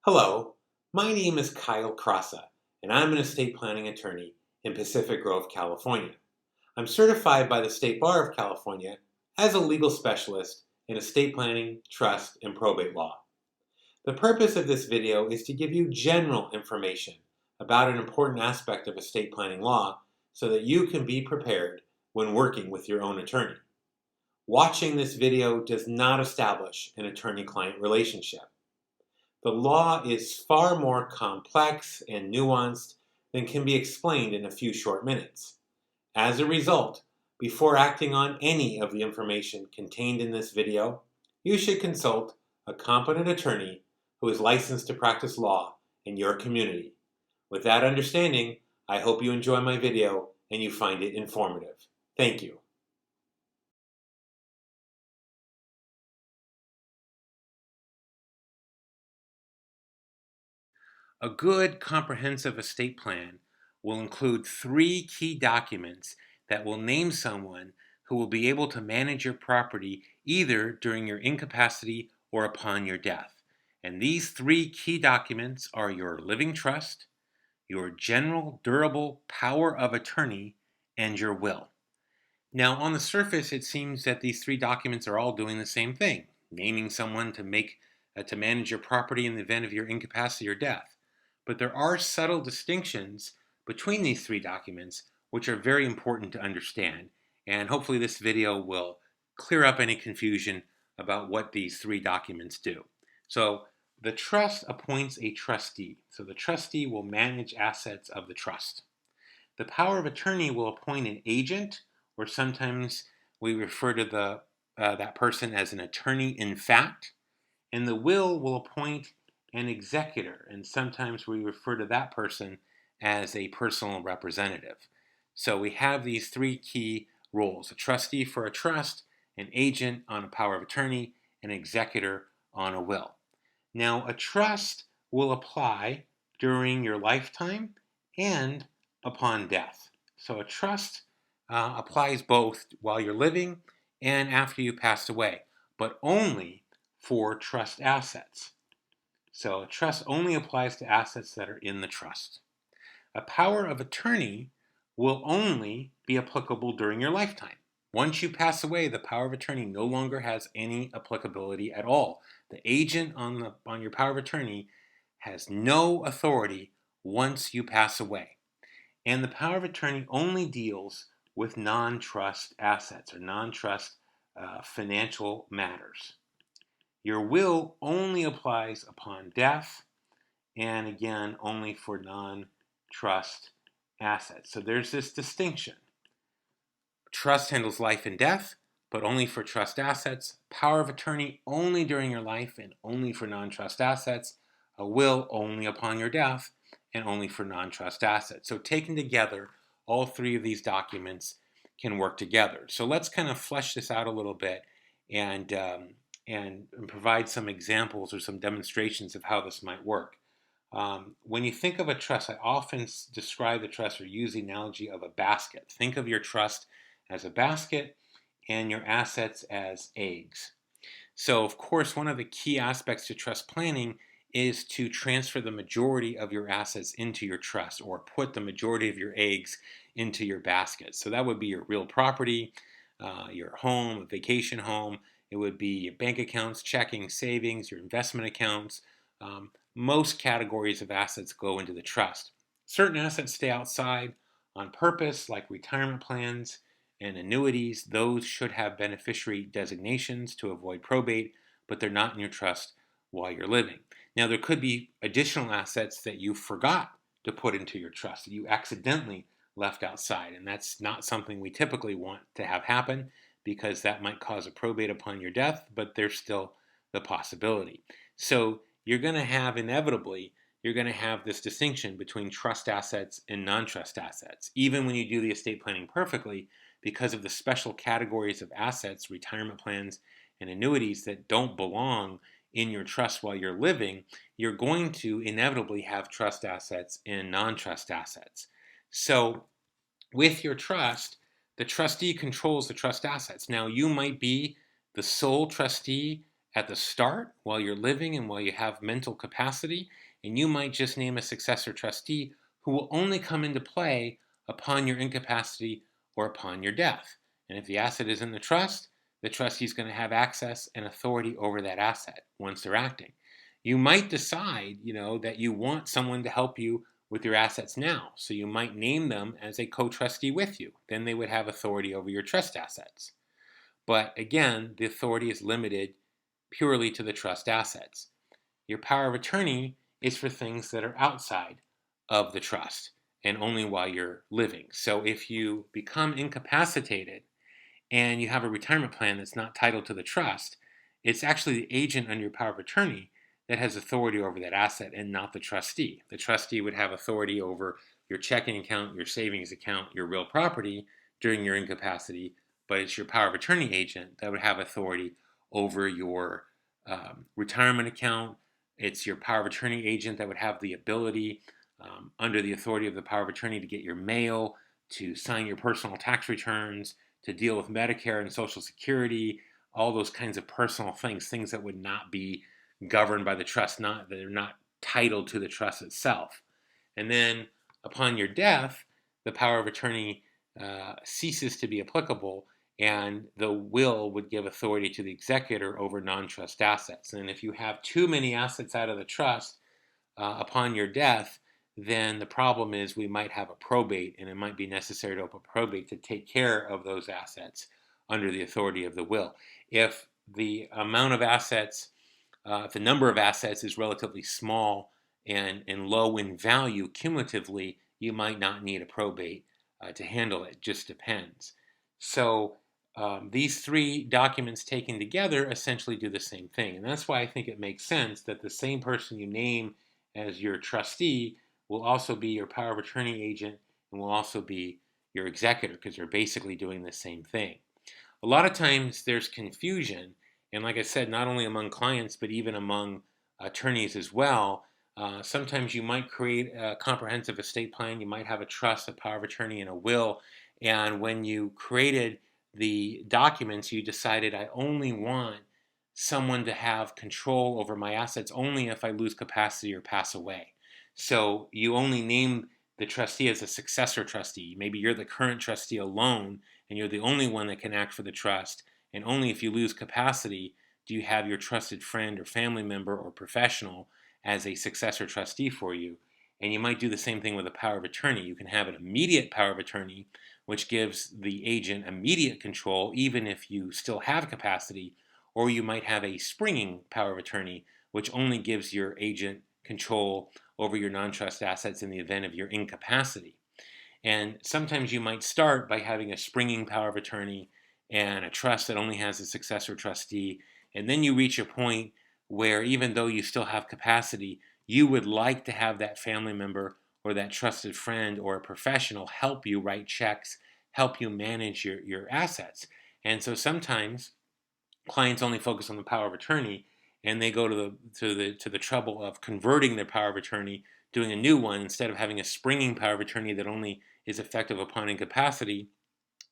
Hello, my name is Kyle Crassa, and I'm an estate planning attorney in Pacific Grove, California. I'm certified by the State Bar of California as a legal specialist in estate planning, trust, and probate law. The purpose of this video is to give you general information about an important aspect of estate planning law so that you can be prepared when working with your own attorney. Watching this video does not establish an attorney-client relationship. The law is far more complex and nuanced than can be explained in a few short minutes. As a result, before acting on any of the information contained in this video, you should consult a competent attorney who is licensed to practice law in your community. With that understanding, I hope you enjoy my video and you find it informative. Thank you. A good comprehensive estate plan will include 3 key documents that will name someone who will be able to manage your property either during your incapacity or upon your death. And these 3 key documents are your living trust, your general durable power of attorney, and your will. Now, on the surface, it seems that these 3 documents are all doing the same thing, naming someone to manage your property in the event of your incapacity or death. But there are subtle distinctions between these 3 documents which are very important to understand, and hopefully this video will clear up any confusion about what these 3 documents do. So the trust appoints a trustee. So the trustee will manage assets of the trust. The power of attorney will appoint an agent, or sometimes we refer to that person as an attorney in fact, and the will appoint an executor, and sometimes we refer to that person as a personal representative. So we have these 3 key roles: a trustee for a trust, an agent on a power of attorney, an executor on a will. Now, a trust will apply during your lifetime and upon death. So a trust applies both while you're living and after you pass away, but only for trust assets. So a trust only applies to assets that are in the trust. A power of attorney will only be applicable during your lifetime. Once you pass away, the power of attorney no longer has any applicability at all. The agent on your power of attorney has no authority once you pass away. And the power of attorney only deals with non-trust assets or non-trust financial matters. Your will only applies upon death, and again, only for non-trust assets. So there's this distinction. Trust handles life and death, but only for trust assets. Power of attorney only during your life and only for non-trust assets. A will only upon your death and only for non-trust assets. So taken together, all 3 of these documents can work together. So let's kind of flesh this out a little bit and provide some examples or some demonstrations of how this might work. When you think of a trust, I often describe the trust or use the analogy of a basket. Think of your trust as a basket and your assets as eggs. So, of course, one of the key aspects to trust planning is to transfer the majority of your assets into your trust, or put the majority of your eggs into your basket. So that would be your real property, your home, a vacation home. It would be your bank accounts, checking, savings, your investment accounts. Most categories of assets go into the trust. Certain assets stay outside on purpose, like retirement plans and annuities. Those should have beneficiary designations to avoid probate, but they're not in your trust while you're living. Now, there could be additional assets that you forgot to put into your trust, that you accidentally left outside, and that's not something we typically want to have happen, because that might cause a probate upon your death, but there's still the possibility. So you're going to have, inevitably, you're going to have this distinction between trust assets and non-trust assets. Even when you do the estate planning perfectly, because of the special categories of assets, retirement plans, and annuities that don't belong in your trust while you're living, you're going to inevitably have trust assets and non-trust assets. So with your trust, the trustee controls the trust assets. Now, you might be the sole trustee at the start while you're living and while you have mental capacity, and you might just name a successor trustee who will only come into play upon your incapacity or upon your death. And if the asset is in the trustee is going to have access and authority over that asset once they're acting. You might decide, that you want someone to help you with your assets now. So you might name them as a co-trustee with you. Then they would have authority over your trust assets. But again, the authority is limited purely to the trust assets. Your power of attorney is for things that are outside of the trust and only while you're living. So if you become incapacitated and you have a retirement plan that's not titled to the trust, it's actually the agent under your power of attorney that has authority over that asset and not the trustee. The trustee would have authority over your checking account, your savings account, your real property during your incapacity, but it's your power of attorney agent that would have authority over your retirement account. It's your power of attorney agent that would have the ability, under the authority of the power of attorney, to get your mail, to sign your personal tax returns, to deal with Medicare and Social Security, all those kinds of personal things that would not be governed by the trust, they're not titled to the trust itself. And then upon your death, the power of attorney ceases to be applicable, and the will would give authority to the executor over non-trust assets. And if you have too many assets out of the trust upon your death, then the problem is we might have a probate, and it might be necessary to open probate to take care of those assets under the authority of the will. If the amount of assets, if the number of assets is relatively small and low in value cumulatively, you might not need a probate to handle it. Just depends. So these three documents taken together essentially do the same thing. And that's why I think it makes sense that the same person you name as your trustee will also be your power of attorney agent and will also be your executor, because they're basically doing the same thing. A lot of times there's confusion, and like I said, not only among clients, but even among attorneys as well. Sometimes you might create a comprehensive estate plan. You might have a trust, a power of attorney, and a will. And when you created the documents, you decided, I only want someone to have control over my assets only if I lose capacity or pass away. So you only name the trustee as a successor trustee. Maybe you're the current trustee alone, and you're the only one that can act for the trust. And only if you lose capacity do you have your trusted friend or family member or professional as a successor trustee for you. And you might do the same thing with a power of attorney. You can have an immediate power of attorney, which gives the agent immediate control even if you still have capacity. Or you might have a springing power of attorney, which only gives your agent control over your non-trust assets in the event of your incapacity. And sometimes you might start by having a springing power of attorney and a trust that only has a successor trustee. And then you reach a point where, even though you still have capacity, you would like to have that family member or that trusted friend or a professional help you write checks, help you manage your assets. And so sometimes clients only focus on the power of attorney, and they go to the trouble of converting their power of attorney, doing a new one instead of having a springing power of attorney that only is effective upon incapacity.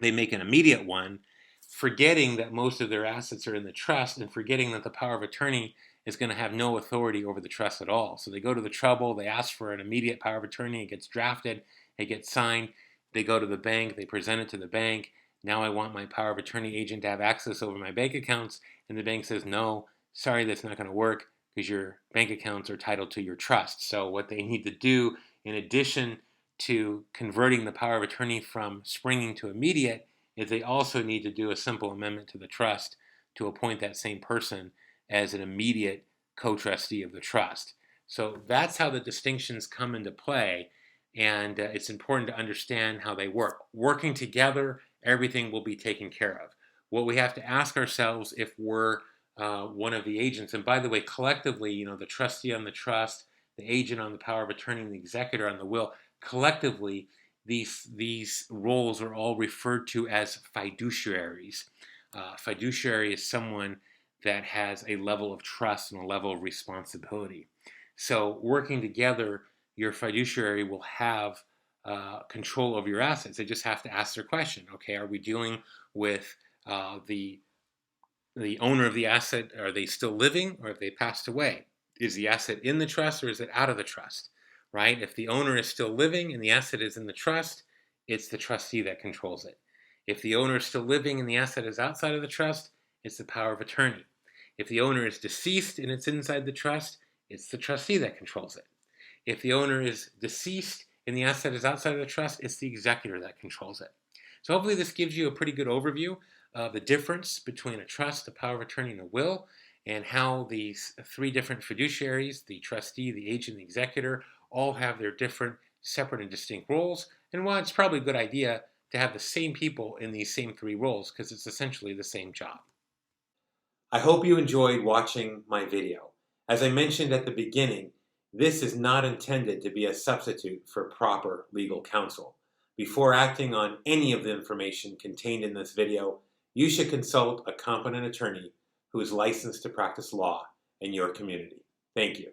They make an immediate one, forgetting that most of their assets are in the trust and forgetting that the power of attorney is going to have no authority over the trust at all. So they go to the trouble, they ask for an immediate power of attorney, it gets drafted, it gets signed, they go to the bank, they present it to the bank. Now I want my power of attorney agent to have access over my bank accounts, and the bank says, no, sorry, that's not going to work because your bank accounts are titled to your trust. So what they need to do, in addition to converting the power of attorney from springing to immediate, is they also need to do a simple amendment to the trust to appoint that same person as an immediate co-trustee of the trust. So that's how the distinctions come into play, and it's important to understand how they work. Working together, everything will be taken care of. What we have to ask ourselves, if we're one of the agents, and by the way, collectively, the trustee on the trust, the agent on the power of attorney, and the executor on the will, collectively, these roles are all referred to as fiduciaries. Fiduciary is someone that has a level of trust and a level of responsibility. So working together, your fiduciary will have control over your assets. They just have to ask their question. Okay, are we dealing with the the owner of the asset, are they still living or have they passed away? Is the asset in the trust or is it out of the trust, right? If the owner is still living and the asset is in the trust, it's the trustee that controls it. If the owner is still living and the asset is outside of the trust, it's the power of attorney. If the owner is deceased and it's inside the trust, it's the trustee that controls it. If the owner is deceased and the asset is outside of the trust, it's the executor that controls it. So hopefully this gives you a pretty good overview of the difference between a trust, a power of attorney, and a will, and how these three different fiduciaries, the trustee, the agent, the executor, all have their different separate and distinct roles, and why it's probably a good idea to have the same people in these same three roles because it's essentially the same job. I hope you enjoyed watching my video. As I mentioned at the beginning, this is not intended to be a substitute for proper legal counsel. Before acting on any of the information contained in this video, you should consult a competent attorney who is licensed to practice law in your community. Thank you.